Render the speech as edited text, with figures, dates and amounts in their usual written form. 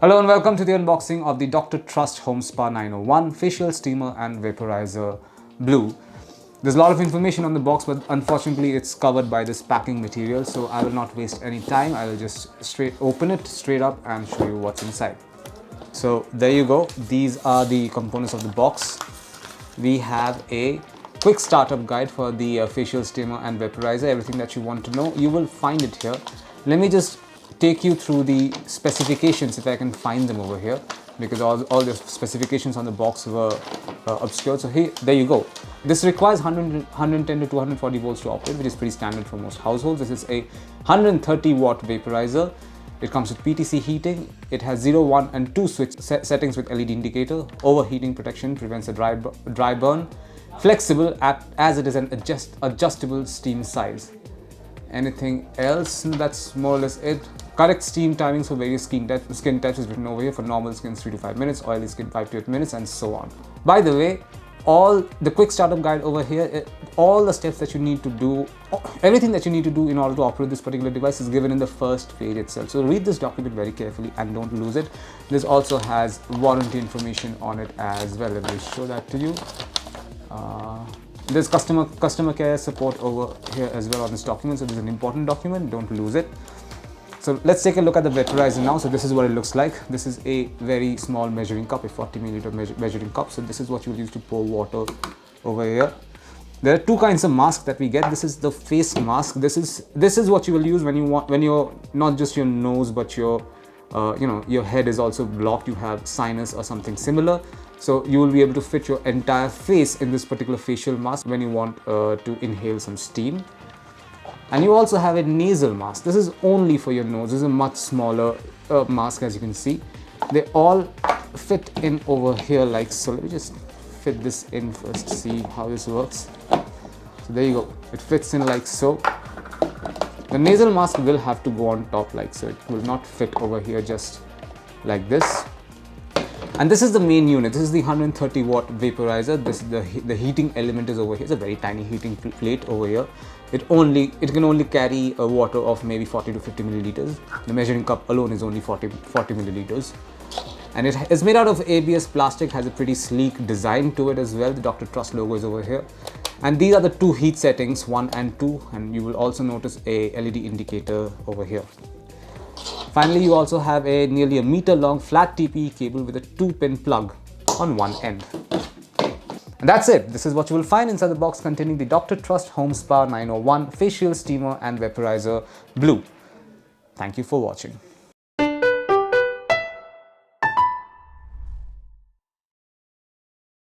Hello and welcome to the unboxing of the Dr. Trust Homespa 901 Facial Steamer and Vaporiser Blue. There's a lot of information on the box, but unfortunately it's covered by this packing material, so I will not waste any time. I will just open it straight up and show you what's inside. So there you go. These are the components of the box. We have a quick startup guide for the facial steamer and vaporizer. Everything that you want to know, you will find it here. Let me just take you through the specifications if I can find them over here, because all the specifications on the box were obscured. So there you go. This requires 110 to 240 volts to operate, which is pretty standard for most households. This is a 130 watt vaporizer. It comes with PTC heating. It has 0, 1 and 2 switch settings with LED indicator. Overheating protection prevents a dry burn. Flexible as it is an adjustable steam size. Anything else? That's more or less it. Correct steam timings for various skin types is written over here. For normal skin, 3 to 5 minutes, oily skin 5 to 8 minutes, and so on. By the way, all the quick startup guide over here, all the steps that you need to do, everything that you need to do in order to operate this particular device is given in the first page itself. So read this document very carefully and don't lose it. This also has warranty information on it as well. Let me show that to you. There's customer care support over here as well on this document. So this is an important document, don't lose it. So let's take a look at the vaporizer now. So this is what it looks like. This is a very small measuring cup, a 40 milliliter measuring cup. So this is what you'll use to pour water over here. There are two kinds of masks that we get. This is the face mask. This is what you will use when you're not just your nose, but your your head is also blocked. You have sinus or something similar. So you will be able to fit your entire face in this particular facial mask when you want to inhale some steam. And you also have a nasal mask. This is only for your nose. This is a much smaller mask, as you can see. They all fit in over here like so. Let me just fit this in first, see how this works. So there you go. It fits in like so. The nasal mask will have to go on top like so. It will not fit over here just like this. And this is the main unit. This is the 130 watt vaporizer. This is the heating element is over here. It's a very tiny heating plate over here. It can only carry a water of maybe 40 to 50 milliliters. The measuring cup alone is only 40 milliliters. And it is made out of ABS plastic, has a pretty sleek design to it as well. The Dr. Trust logo is over here. And these are the two heat settings, 1 and 2. And you will also notice a LED indicator over here. Finally, you also have a nearly a meter long flat TPE cable with a 2-pin plug on one end. And that's it. This is what you will find inside the box containing the Dr. Trust Homespa 901 Facial Steamer and Vaporizer Blue. Thank you for watching.